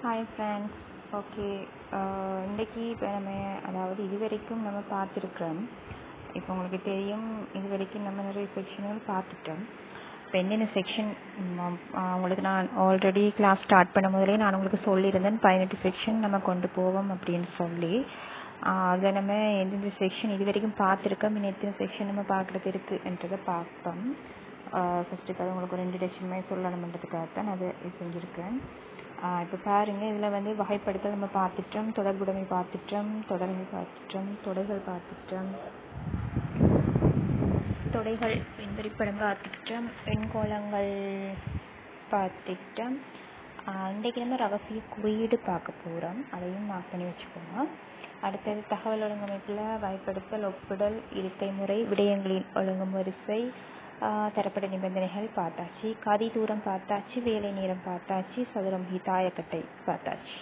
Hi friends. Okay, இன்றைக்கி இப்போ அதாவது இதுவரைக்கும் நம்ம பார்த்துருக்குறோம். இப்போ உங்களுக்கு தெரியும், இதுவரைக்கும் நம்ம நிறைய செக்ஷன்கள் பார்த்துட்டோம். இப்போ என்னென்ன செக்ஷன் உங்களுக்கு நான் ஆல்ரெடி கிளாஸ் ஸ்டார்ட் பண்ண முதலே நான் உங்களுக்கு சொல்லியிருந்தேன் 18 செக்ஷன் நம்ம கொண்டு போவோம் அப்படின்னு சொல்லி. அதை நம்ம எந்தெந்த செக்ஷன் இது வரைக்கும் பார்த்துருக்கோம், இன்னும் எத்தனை செக்ஷன் நம்ம பார்க்குறது இருக்குன்றதை பார்ப்போம். ஃபஸ்ட்டுக்காக உங்களுக்கு ஒரு இன்ட்ரடக்ஷன் சொல்லணுன்றதுக்காக தான் அதை செஞ்சுருக்கேன். இப்போ பாருங்கள், இதில் வகைப்படுத்தல் நம்ம பார்த்துட்டோம், தொடர்புடைமை பார்த்துட்டோம், தொடர்கள் பார்த்துட்டோம், தொடைகள் பார்த்துட்டோம், தொடைகள் பின்வரிப்படம் பார்த்துட்டோம், எண்கோளங்கள் பார்த்துட்டோம். இன்றைக்கு நம்ம ரகசிய குறியீடு பார்க்க போகிறோம், அதையும் மார்க் பண்ணி வச்சுக்கோங்க. அடுத்தது தகவல் ஒழுங்கமைப்பில் வகைப்படுத்தல், ஒப்பிடல், இருக்கை முறை, விடயங்களின் ஒழுங்குவரிசை, தரப்பட்ட நிபந்தனைகள் பார்த்தாச்சு, கதி தூரம் பார்த்தாச்சு, வேலை நேரம் பார்த்தாச்சு, சதுரமுகி தாயக்கட்டை பார்த்தாச்சு.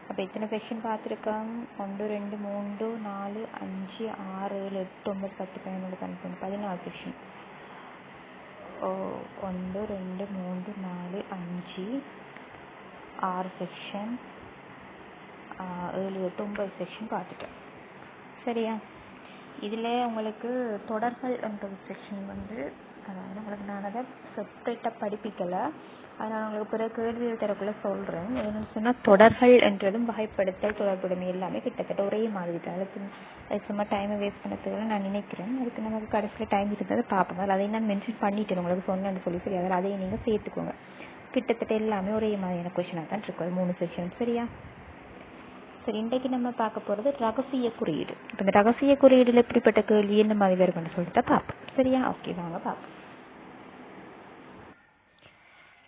அப்போ எத்தனை செக்ஷன் பார்த்துருக்கோம்? 1 2 3 4 5 6 7 8 9 10 11 12 14 செக்ஷன். 1 2 3 4 5 6 செக்ஷன், 7 8 9 செக்ஷன் பார்த்துட்டோம். சரியா? இதில் உங்களுக்கு தொடர்கள் என்ற செக்ஷன் அதாவது உங்களுக்கு நான் அதை செப்பரேட்டாக படிப்பிக்கலை, அதனால் உங்களுக்கு பிறகு கேள்விகள் தரக்குள்ள சொல்கிறேன். என்னென்னு சொன்னால், தொடர்கள் என்றதும் வகைப்படுத்தல், தொடர்புடைமை எல்லாமே கிட்டத்தட்ட ஒரே மாதிரி தான். அது சும்மா டைமை வேஸ்ட் பண்ணதுக்கு நான் நினைக்கிறேன். அதுக்கு நமக்கு கடைசியில் டைம் இருந்ததை பார்ப்போம். அதில் அதையும் நான் மென்ஷன் பண்ணிட்டேன், உங்களுக்கு சொன்னேன்னு சொல்லி. சரி, அதில் அதையும் நீங்கள் சேர்த்துக்கோங்க. கிட்டத்தட்ட எல்லாமே ஒரே மாதிரியான கொஷினாக தான் இருக்கும், 3 செக்ஷன். சரியா? சரி, இன்றைக்கு நம்ம பார்க்க போகிறது ரகசிய குறியீடு. இப்போ இந்த ரகசிய குறியீடில் எப்படிப்பட்ட கேள்வி என்ன மாதிரி வரும்னு சொல்லிட்டு பார்ப்போம். சரியா? ஓகே, வாங்க பார்ப்போம்.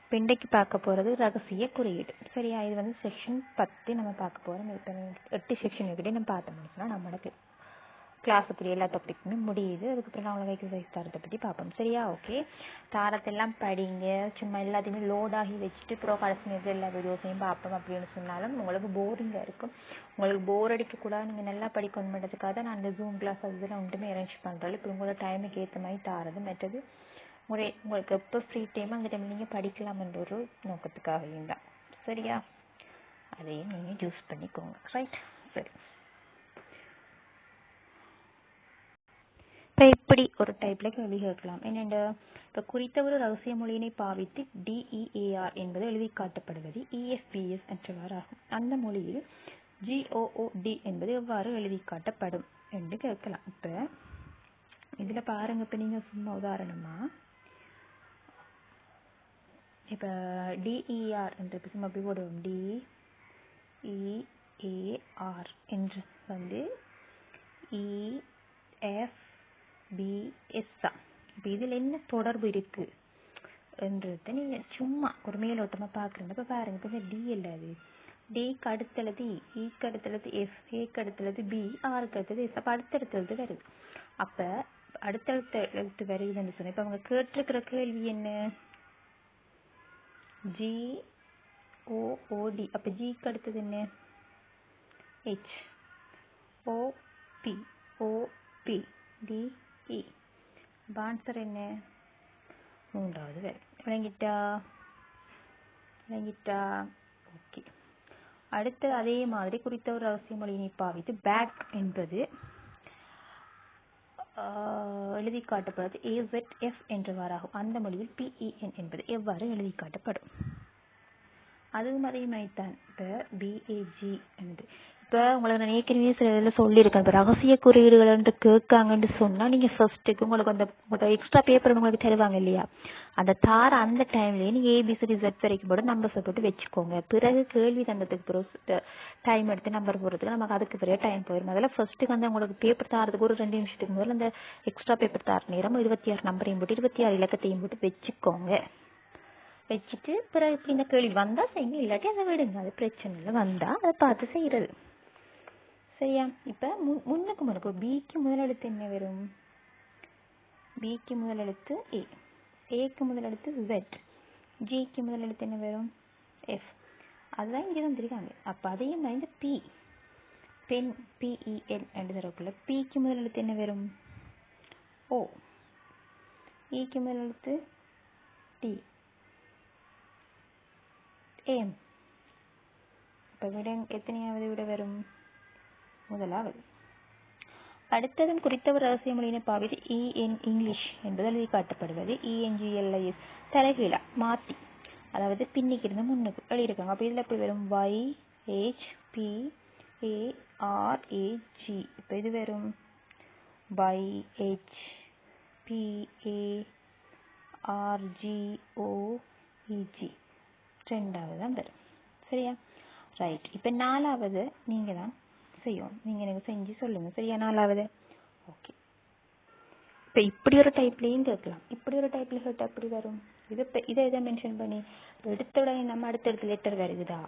இப்போ இன்றைக்கு பார்க்க போகிறது ரகசிய குறியீடு. சரியா? இது செக்ஷன் 10 நம்ம பார்க்க போகிறோம். இப்போ 8 செக்ஷன் கிட்டே நம்ம பார்த்து முடிச்சுன்னா நம்மளுக்கு கிளாஸுக்குரிய எல்லா டாபிக்குமே முடியுது. அதுக்கப்புறம் நான் உங்களுக்கு எக்ஸசைஸ் தாரத்தை பற்றி பார்ப்போம். சரியா? ஓகே, தாரத்தெல்லாம் படிங்க. சும்மா எல்லாத்தையுமே லோடாகி வச்சுட்டு அப்புறம் கடைசி நேரத்தில் எல்லா வீடியோஸையும் பார்ப்போம் அப்படின்னு சொன்னாலும் உங்களுக்கு போரிங்காக இருக்கும். உங்களுக்கு போர் அடிக்கக்கூடாது, நீங்கள் நல்லா படிக்கணுன்றதுக்காக நான் அந்த ஜூம் கிளாஸ் அதுதான் ஒன்றுமே அரேஞ்ச் பண்ணுறேன். இப்போ உங்களோட டைமுக்கு ஏற்ற மாதிரி தாரது. மற்றது உங்களுக்கு எப்போ ஃப்ரீ டைம் அந்த டைம் நீங்கள் படிக்கலாம்ன்ற ஒரு நோக்கத்துக்காகவும் தான். சரியா? அதையும் நீங்கள் யூஸ் பண்ணிக்கோங்க. ரைட்? சரி, இப்போ இப்படி ஒரு டைப்பில் கேள்வி கேட்கலாம். என்னென்ன? இப்போ குறித்த ஒரு ரகசிய மொழியினை பாவித்து DEAR என்பது எழுதி காட்டப்படுவது EFPS என்றவாறாகும். அந்த மொழியில் GOOD என்பது எவ்வாறு எழுதி காட்டப்படும் என்று கேட்கலாம். இப்போ இதில் பாருங்க, இப்போ நீங்கள் சும்மா உதாரணமாக இப்போ DER என்று சும்மா அப்படி போடுவோம். DEAR என்று EFBS தான். இப்போ இதில் என்ன தொடர்பு இருக்கு என்றதை நீங்கள் சும்மா ஒரு மேலோட்டமாக பார்க்குறீங்க. இப்போ பாருங்க, இப்போ டி இல்லாது, டிக்கு அடுத்தழுது இக்கு அடுத்தழுது எஃப், ஏக்கு அடுத்தழுது பி, ஆருக்கு அடுத்தது எஸ். அப்போ அடுத்தடுத்தது வருது. அப்போ அடுத்தடுத்த எழுத்து வருதுன்னு சொன்னேன். இப்போ அவங்க கேட்டிருக்கிற கேள்வி என்ன? GOOD. அப்போ ஜிக்கு அடுத்தது என்ன? HOPOPDE. அப்போ ஆன்சர் என்ன? 3வது வேறு. விளங்கிட்டா? ஓகே. அடுத்து அதே மாதிரி குறித்த ஒரு ரகசிய மொழியினை பாவித்து பேக் என்பது எழுதி காட்டப்படுவது AZF என்றவாறாகும். அந்த மொழியில் PEN என்பது எவ்வாறு எழுதி காட்டப்படும்? அதுவும் அதே மாதிரி தான். இப்போ BAG என்பது இப்போ உங்களுக்கு நான் ஏற்கனவே சில இதில் சொல்லியிருக்கேன். இப்போ ரகசிய குறியீடுகள் கேட்காங்கன்னு சொன்னால் நீங்கள் ஃபர்ஸ்ட்டுக்கு உங்களுக்கு உங்களோட எக்ஸ்ட்ரா பேப்பர் உங்களுக்கு தருவாங்க இல்லையா, அந்த தார அந்த டைம்லேயே நீங்கள் ABCD Z வரைக்கும் போட்டு நம்பர்ஸை போட்டு வச்சுக்கோங்க. பிறகு கேள்வி தந்ததுக்கு பிறகு டைம் எடுத்து நம்பர் போடுறதுக்கு நமக்கு அதுக்கு பிறகு டைம் போயிடும். அதில் ஃபர்ஸ்ட்டுக்கு உங்களுக்கு பேப்பர் தாரதுக்கு ஒரு 2 நிமிஷத்துக்கு முதல்ல அந்த எக்ஸ்ட்ரா பேப்பர் தார நேரம் 26 நம்பரையும் போட்டு 26 இலக்கத்தையும் போட்டு வச்சுக்கோங்க. வச்சுட்டு பிறகு இப்படி இந்த கேள்வி வந்தால் செய்யுங்க, இல்லாட்டி அதை விடுங்க, அது பிரச்சனை இல்லை. வந்தால் அதை பார்த்து செய்கிறது. சரியா? இப்போ முன்னுக்கு பிக்கு முதல் எழுத்து என்ன வரும்? பிக்கு முதல் எழுத்து A, ஏக்கு முதல் எழுத்து Z, ஜிக்கு முதல் எழுத்து என்ன வரும்? F. அதுதான் இங்கே தந்துருக்காங்க. அப்போ அதையும் இந்த பென் PEN என்று தரக்குள்ள பிக்கு முதல் எழுத்து என்ன வரும்? O. ஈக்கு முதல் எழுத்து T, M. இப்போ விட எத்தனையாவது விட வரும்? முதலாவது. அடுத்ததும் குறித்த ஒரு ரகசிய மொழியினை பாவித்து இங்கிலீஷ் என்பது எழுதி காட்டப்படுவது ENGLIS தலைகீழா மாத்தி, அதாவது பின்னிக்கு இருந்து முன்னுக்கு எழுதியிருக்காங்க. அப்போ இதில் எப்படி வரும்? YHPARAG. இப்போ இது வரும் YHPARGOEG. ரெண்டாவது தான் வரும். சரியா? ரைட். இப்போ நாலாவது நீங்கள் தான் செய்யும். நீங்கள் எனக்கு செஞ்சு சொல்லுங்கள். சரியா? நாலாவது. ஓகே. இப்போ இப்படி ஒரு டைப்லேயும் கேட்கலாம். இப்படி ஒரு டைப்பில் கேட்டால் எப்படி வரும்? இதை எதை மென்ஷன் பண்ணி எடுத்த உடனே நம்ம அடுத்தடுத்து லெட்டர் வருகுதா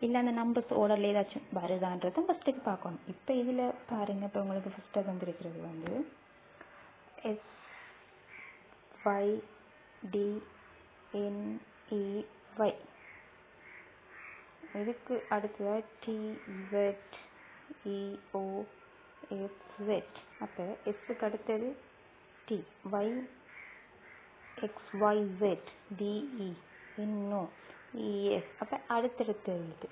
இல்லை அந்த நம்பர்ஸ் ஓடரில் ஏதாச்சும் வருதான்றதை ஃபஸ்ட்டுக்கு பார்க்கணும். இப்போ இதில் பாருங்கள். இப்போ உங்களுக்கு ஃபஸ்ட்டாக வந்துருக்கிறது வந்து SYDNEY. இதுக்கு அடுத்ததாக TZEOXZ. அப்போ எஸ்க்கு அடுத்தது T, Y, XYZ, DE, NO, EF. அப்போ அடுத்தடுத்து எழுது.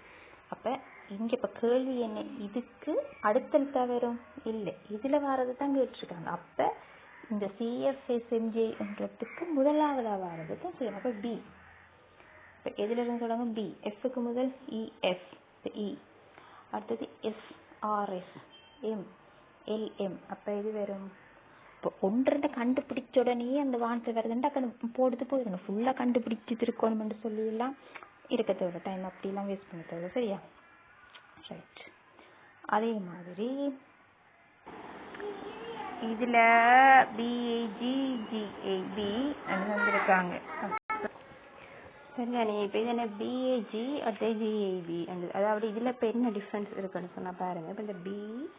அப்போ இங்கே இப்போ கேள்வி என்ன? இதுக்கு அடுத்தடுத்தா வரும் இல்லை, இதில் வர்றது தான் கேட்டிருக்காங்க. அப்போ இந்த CFSMJன்றதுக்கு முதலாவதாக வர்றது தான் செய்யணும். அப்போ B. இப்போ எதில் இருந்து சொல்லுவாங்க? B. Fக்கு முதல் EF, E. அடுத்தது SRS, M, LM. அப்போ இது வரும். இப்போ ஒன்றரை கண்டுபிடிச்ச உடனே அந்த வார்த்தை வருதுன்னா போடுது போயிடணும். ஃபுல்லாக கண்டுபிடிச்சி இருக்கணும்னு சொல்லியெல்லாம் இருக்க தேவை. டைம் அப்படிலாம் வேஸ்ட் பண்ண தேவை. சரியா? ரைட். அதே மாதிரி இதில் BAGGAB வந்துருக்காங்க. சரியா? நீ இப்போ இது BAG அடுத்த GAB. அதாவது இதில் இப்போ என்ன டிஃப்ரென்ஸ் இருக்குன்னு சொன்னால் பாருங்கள். இப்போ இந்த BAGGAB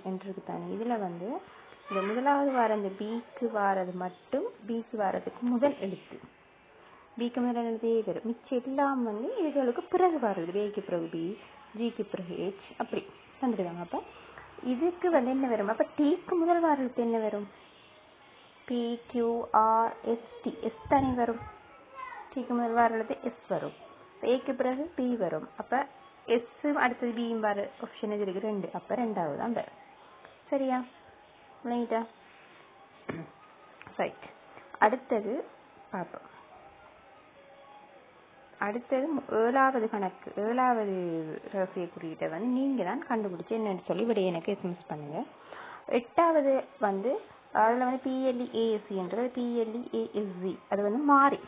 என்றது தானே. இதில் வந்து இந்த முதலாவது வார இந்த பிக்கு வாரது மட்டும் பிக்கு வாரதுக்கு முதல் எழுத்து, பிக்கு முதல் எழுத்து ஏ வரும். மிச்சம் எல்லாம் வந்து இதுகளுக்கு பிறகு வாரது. ஏக்கு பிறகு பி, ஜிக்கு பிறகு H, அப்படி வந்துடுவாங்க. அப்போ இதுக்கு வந்து என்ன வரும்? அப்போ டீக்கு முதல் வார எழுத்து என்ன வரும்? PQRST. எஸ் தானே வரும். டீக்கு முதல் வார எழுத்து எஸ் வரும். ஏக்கு பிறகு பி வரும். அப்போ எஸ் அடுத்தது பியும் வர ஆப்ஷன் இது இருக்கு 2. அப்போ ரெண்டாவது தான் வரும். சரியா? ரைட்டா? ரைட். அடுத்தது பார்ப்போம். அடுத்தது 7வது கணக்கு, 7வது ரகசிய குறியீட்டை வந்து நீங்கள் தான் கண்டுபிடிச்சி என்னன்னு சொல்லி விட எனக்கு எஸ்எம்எஸ் பண்ணுங்கள். 8வது வந்து அதில் வந்து PLEASC என்றது PLEASZ. அது வந்து மாறி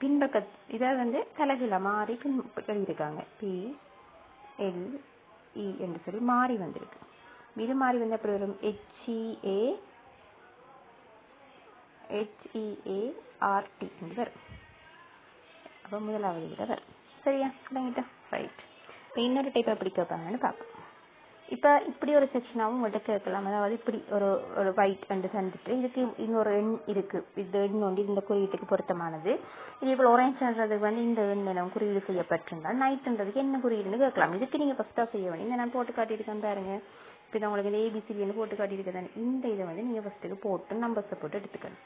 பின்பக்க இதை வந்து தலைகீழ மாறி எழுதியிருக்காங்க. PLE என்று சொல்லி மாறி வந்திருக்கு. இது மாறி வந்து அப்படி வரும் HEART என்று வரும். அப்போ முதலாவது விட வரும். சரியா? இல்லைங்கிட்ட ரைட். இப்போ இன்னொரு டைப் எப்படி கேட்பாங்கன்னு பார்ப்போம். இப்போ இப்படி ஒரு செக்ஷனாகவும் உங்கள்கிட்ட கேட்கலாம். அதாவது இப்படி ஒரு ஒயிட் அண்டு தந்துட்டு இதுக்கு இன்னொரு எண் இருக்குது. இது எண் ஒன்று இந்த குறியீட்டுக்கு பொருத்தமானது. இதே போல் ஒரேஞ்சுன்றதுக்கு வந்து இந்த எண்ணம் குறியீடு செய்யப்பட்டிருந்தால் நைட்டுன்றதுக்கு என்ன குறியீடுன்னு கேட்கலாம். இதுக்கு நீங்கள் ஃபஸ்ட்டாக செய்ய வேண்டிய இந்த நான் போட்டு காட்டியிருக்கேன் பாருங்க. இப்போ நான் உங்களுக்கு இந்த ABCDன்னு போட்டு காட்டியிருக்கேன். இந்த இதை வந்து நீங்கள் ஃபஸ்ட்டுக்கு போட்டு நம்பர்ஸை போட்டு எடுத்துக்கணும்.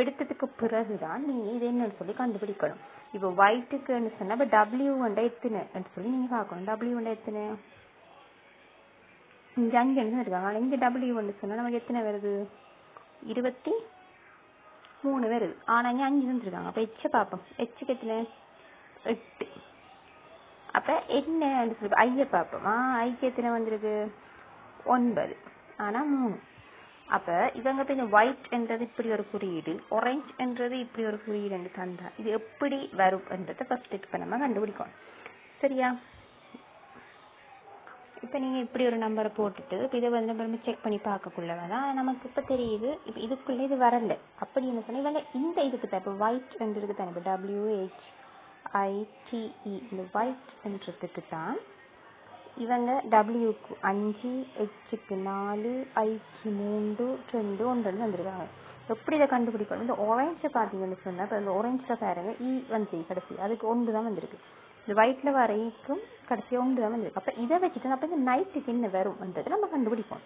எடுத்ததுக்கு பிறகு தான் நீங்கள் இது என்னன்னு சொல்லி கண்டுபிடிக்கணும். இப்போ ஒயிட்டுக்குன்னு சொன்னால் இப்போ W1 எத்தனை சொல்லி நீங்கள் பார்க்கணும். W1 எத்தனை? இங்கே 5 இருக்காங்க. ஆனால் இங்கே W1 சொன்னால் நமக்கு எத்தனை வருது? 23 வருது. ஆனால் இங்கே 5 இருக்காங்க. அப்போ H பார்ப்போம். Hக்கு எத்தனை? 8. அப்போ என்னன்னு சொல்லி ஐயை பார்ப்போம். ஐக்கு எத்தனை வந்திருக்கு? 9. ஆனால் 3. அப்போ இவங்க இப்போ இந்த ஒயிட் என்றது இப்படி ஒரு குறியீடு, ஒரேஞ்ச் என்றது இப்படி ஒரு குறியீடு என்று தந்தா இது எப்படி வரும் என்றதை ஃபர்ஸ்ட் இப்போ நம்ம கண்டுபிடிக்கணும். சரியா? இப்போ நீங்கள் இப்படி ஒரு நம்பரை போட்டுட்டு இப்போ இதை வந்து நம்ம செக் பண்ணி பார்க்கக்குள்ளதான் நமக்கு இப்போ தெரியுது. இப்போ இதுக்குள்ளே இது வரல. அப்படி என்ன சொன்னால் இவங்க இந்த இதுக்கு தான் இப்போ ஒயிட் என்றதுக்கு தானே இப்போ WHITE இந்த ஒயிட் என்றதுக்கு தான் இவங்க Wக்கு 5, Hக்கு 4, Iக்கு 3, 2, 1 வந்துருக்காங்க. எப்படி இதை கண்டுபிடிக்கணும்? இந்த ஒரேஞ்சை பார்த்தீங்கன்னு சொன்னால் இப்போ இந்த ஒரேஞ்சில் பாருங்க வந்து கடைசி அதுக்கு 1 தான் வந்திருக்கு. இந்த ஒயிட்டில் வர ஈக்கும் கடைசியாக 1 தான் வந்திருக்கு. அப்போ இதை வச்சுட்டு அப்போ இந்த நைட்டுக்கு என்ன வரும்ன்றது நம்ம கண்டுபிடிப்போம்.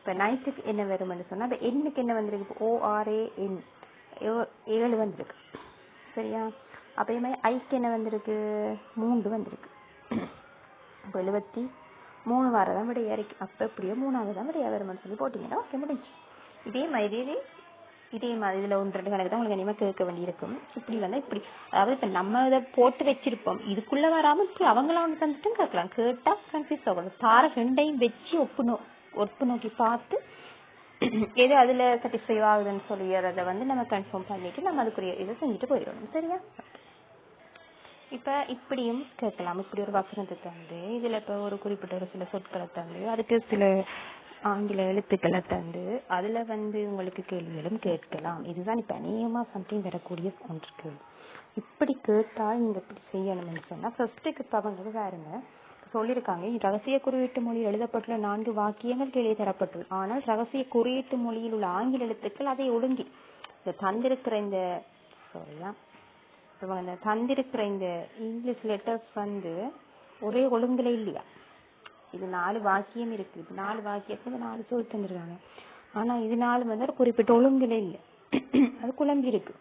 இப்போ நைட்டுக்கு என்ன வரும்னு சொன்னால் இப்போ எண்ணுக்கு என்ன வந்திருக்கு? இப்போ ORAN 7 வந்திருக்கு. சரியா? அப்பயுமே ஐக்கு என்ன வந்திருக்கு? 3 வந்திருக்கு. இப்போ 73 வாரதான் விடையா இருக்கு. அப்போ எப்படியோ 3வது தான் விடையா வருமானு சொல்லி போட்டிங்கன்னா ஓகே, முடிஞ்சு. இதே மாதிரி இதில் 1-2 கணக்கு தான் உங்களுக்கு இனிமேல் கேட்க வேண்டியிருக்கும். இப்படி வந்தால் இப்படி, அதாவது இப்போ நம்ம இதை போட்டு வச்சிருப்போம், இதுக்குள்ளே வராமல் இப்படி அவங்கள வந்து தந்துட்டும் கேட்கலாம். கேட்டால் கன்ஃபியூஸ் ஆகணும். தார 2ஐயும் வச்சு ஒப்பு நோக்கி பார்த்து எது அதில் சாட்டிஸ்ஃபை ஆகுதுன்னு சொல்லி அதை வந்து நம்ம கன்ஃபார்ம் பண்ணிவிட்டு நம்ம அதுக்குரிய இதை செஞ்சுட்டு போயிடணும். சரியா? இப்போ இப்படியும் கேட்கலாம். இப்படி ஒரு வசனத்தை தந்து இதில் இப்போ ஒரு குறிப்பிட்ட ஒரு சில சொற்களை தந்து அதுக்கு சில ஆங்கில எழுத்துக்களை தந்து அதில் வந்து உங்களுக்கு கேள்விகளும் கேட்கலாம். இதுதான் இப்போ அநேகமாக சம்திங் வரக்கூடிய ஒன்று கேள்வி. இப்படி கேட்டால் நீங்கள் இப்படி செய்யணும்னு சொன்னால் ஃபர்ஸ்ட்டுக்கு இப்போ அவங்க பாருங்க சொல்லியிருக்காங்க, ரகசிய குறியீட்டு மொழியில் எழுதப்பட்டுள்ள 4 வாக்கியங்கள் கீழே தரப்பட்டுள்ளது. ஆனால் ரகசிய குறியீட்டு மொழியில் உள்ள ஆங்கில எழுத்துக்கள் அதை ஒழுங்கி தந்திருக்கிற இந்த இங்கிலீஷ் லெட்டர்ஸ் வந்து ஒரே ஒழுங்குல இல்லையா? இது 4 வாக்கியம் இருக்கு. 4 வாக்கியத்துல 4 சொல் தந்துருக்காங்க. ஆனா இது 4 வந்து ஒரு குறிப்பிட்ட ஒழுங்குல இல்லை, அது குழம்பி இருக்கு.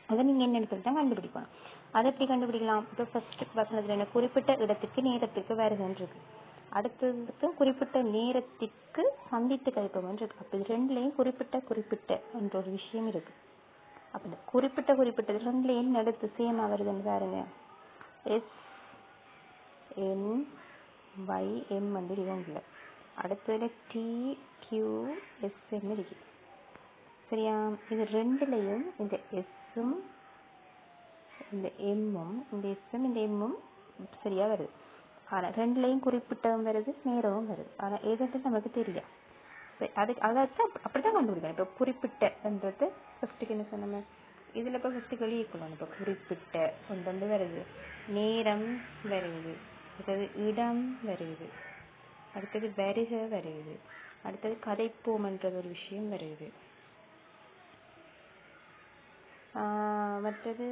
அதை நீங்க என்னன்னு சொல்லி தான் கண்டுபிடிக்கணும். அதை எப்படி கண்டுபிடிக்கலாம்? இப்போ ஃபர்ஸ்ட் வசனத்துல என்ன, குறிப்பிட்ட இடத்துக்கு நேரத்துக்கு வருகன்னு இருக்கு. அடுத்ததுக்கு குறிப்பிட்ட நேரத்திற்கு சந்தித்து கழிப்பவன் இருக்கு. அப்ப இது ரெண்டுலையும் குறிப்பிட்ட என்ற ஒரு விஷயம் இருக்கு. அப்ப இந்த குறிப்பிட்ட ரெண்டுலையும் எடுத்து சேமா வருதுன்னு பாருங்க. SNYM வந்து இவங்கள அடுத்ததுல TQSM இருக்கு. சரியா? இது ரெண்டுலையும் இந்த எஸ்ஸும் இந்த எம்மும் இந்த எஸ்ஸும் இந்த எம்மும் சரியா வருது. ஆனா ரெண்டுலையும் குறிப்பிட்டவும் வருது, நேரமும் வருது. ஆனா எதுன்னு நமக்கு தெரியும். அதான் அப்படித்தான் கண்டுபிடிக்கணும். இப்போ குறிப்பிட்டன்றது ஃபர்ஸ்ட்டுக்கு என்ன சொன்ன, இதுல இப்போ ஃபர்ஸ்ட் வெளியிக்கணும். இப்போ குறிப்பிட்ட ஒன்று வருது, நேரம் வருது, அடுத்தது இடம் வருது, அடுத்தது வருக வருது, அடுத்தது கதைப்போம்ன்றது ஒரு விஷயம் வருது, மற்றது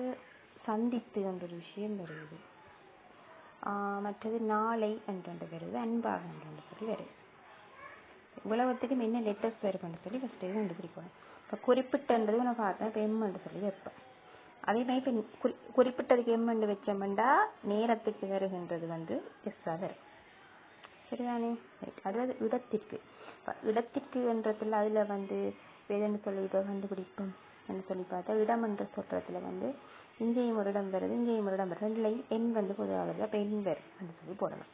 சந்தித்து என்ற ஒரு விஷயம் வருது, மற்றது நாளை என்றொன்று வருது, அன்பாக என்று சொல்லி வருது. உலகத்துக்கும் என்ன லெட்டர்ஸ் வரும்னு சொல்லி ஃபர்ஸ்ட் கண்டுபிடிக்கணும். இப்போ குறிப்பிட்டன்றது நான் பார்த்தேன், இப்போ எம்ன்னு சொல்லி வைப்பேன். அதே மாதிரி இப்போ குறிப்பிட்டதுக்கு எம்ன்னு வச்சோம்னா நேரத்துக்கு வருகின்றது வந்து எஸ்ஸாக வரும். சரிதானே? அதாவது இடத்திற்கு என்றதுல அதில் வந்து எதுன்னு சொல்லி இப்போ கண்டுபிடிப்போம் என்று சொல்லி பார்த்தா, இடம் என்று சொல்றதுல வந்து இங்கேயும் ஒரு இடம் வருது, இங்கேயும் ஒரு இடம் வருது, ரெண்டுலையும் எண் வந்து பொதுவாக வருது. அப்போ எண் வரும் என்று சொல்லி போடணும்.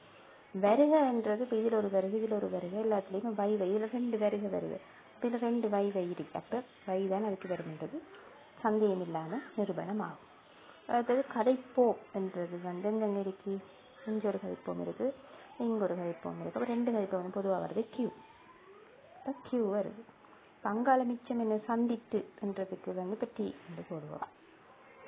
வருகன்றது இப்போ இதில் ஒரு வருகை, இதில் ஒரு வருகை, எல்லாத்துலேயும் வை இதில் 2 வருகை வருது. இப்போ இதில் 2 வை இருக்கு. அப்போ வை தான் அதுக்கு வரும்ன்றது சந்தேகம் இல்லாமல் நிரூபணம் ஆகும். அதாவது கதைப்போம் என்றது வந்து எங்கெங்கே இருக்கு, இங்கே ஒரு கதைப்போம் இருக்கு, இங்கே ஒரு கதைப்போம் இருக்கு. அப்போ 2 கதைப்போம் பொதுவாக வருது, கியூ. இப்போ கியூ வருது. பங்காள மிச்சம் என்ன, சந்தித்து என்றதுக்கு வந்து இப்போ டி என்று போடுவோம்.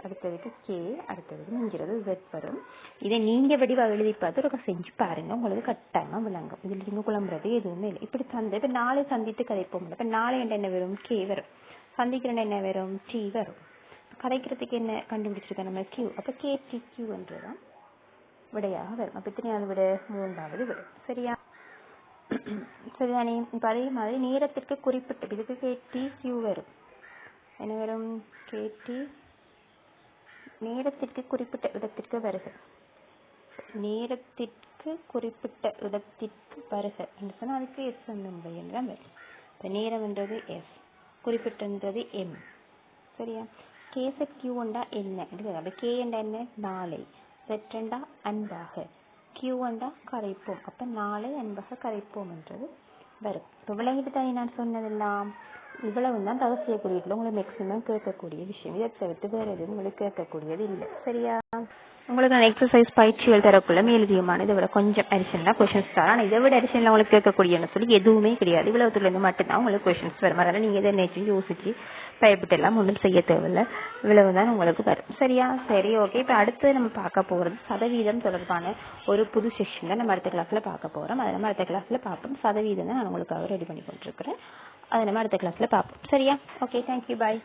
அடுத்ததுக்கு கே, அடுத்ததுக்கு மிஞ்சிறது Z வரும். இதை நீங்க வடிவாக எழுதி பார்த்து ஒரு செஞ்சு பாருங்க, உங்களுக்கு கட்டாயமா விளங்கும். இதுல நீங்க குழம்புறது எதுவுமே இல்லை. இப்படி தந்து இப்ப நாளை சந்தித்து கதைப்போம். இப்ப நாளை என்ன வரும், கே வரும். சந்திக்கிற என்ன வரும், டி வரும். கதைக்கிறதுக்கு என்ன கண்டுபிடிச்சிருக்க நம்ம, கியூ. அப்ப கே டி கியூ என்றுதான் விடையாக வரும். அப்ப எத்தனையாவது விட, 3வது விட. சரியா? சரிதானே? இப்ப அதே மாதிரி நேரத்திற்கு குறிப்பிட்ட இதுக்கு கே டி கியூ வரும். என்ன வரும், கே டி நேரத்திற்கு குறிப்பிட்ட இடத்திற்கு வருக, நேரத்திற்கு குறிப்பிட்ட இடத்திற்கு வருக என்று சொன்னால் அதுக்கு எஸ் என்றுதான் வரும். இப்போ நேரம் என்றது எஸ், குறிப்பிட்டன்றது எம். சரியா? கே செட் கியூ ஒண்டா என்ன, அப்போ கே என்றா என்ன, நாளை, செட் என்றா அன்பாக, கியூ ஒண்டா கரைப்போம். அப்போ நாளை அன்பாக கரைப்போம் என்றது வரும். இப்போ விளங்கிட்டு தானே நான் சொன்னதெல்லாம். இவ்வளவு தான் ரகசிய குறியீட்டில் உங்களுக்கு மேக்சிமம் கேட்கக்கூடிய விஷயம். இதை தவிர்த்து வேற எதுவும் உங்களுக்கு கேட்கக்கூடியது இல்லை. சரியா? உங்களுக்கு நான் எக்ஸசைஸ் பயிற்சிகள் தரக்குள்ள மேலதிகமான இதை விட கொஞ்சம் அடிஷனலாக கொஷின்ஸ் தரேன். ஆனால் இதை விட அடிஷனலாக உங்களுக்கு கேட்கக்கூடியன்னு சொல்லி எதுவுமே கிடையாது. இவ்வளவுலேருந்து மட்டும்தான் உங்களுக்கு கொஷின்ஸ் வரும். அதனால் நீங்கள் எதை நினைச்சு யோசிச்சு பயப்பட்டு எல்லாம் ஒன்றும் செய்ய தேவையில்லை. இவ்வளவு தான் உங்களுக்கு வரும். சரியா? சரி, ஓகே. இப்போ அடுத்து நம்ம பார்க்க போகிறது சதவீதம் தொடர்பான ஒரு புது செஷன் தான் நம்ம அடுத்த கிளாஸில் பார்க்க போகிறோம். அதை நம்ம அடுத்த கிளாஸில் பார்ப்போம். சதவீதம் தான் நான் உங்களுக்காக ரெடி பண்ணி கொண்டிருக்கிறேன். அதை நம்ம அடுத்த கிளாஸில் பார்ப்போம். சரியா? ஓகே, தேங்க்யூ, பாய்.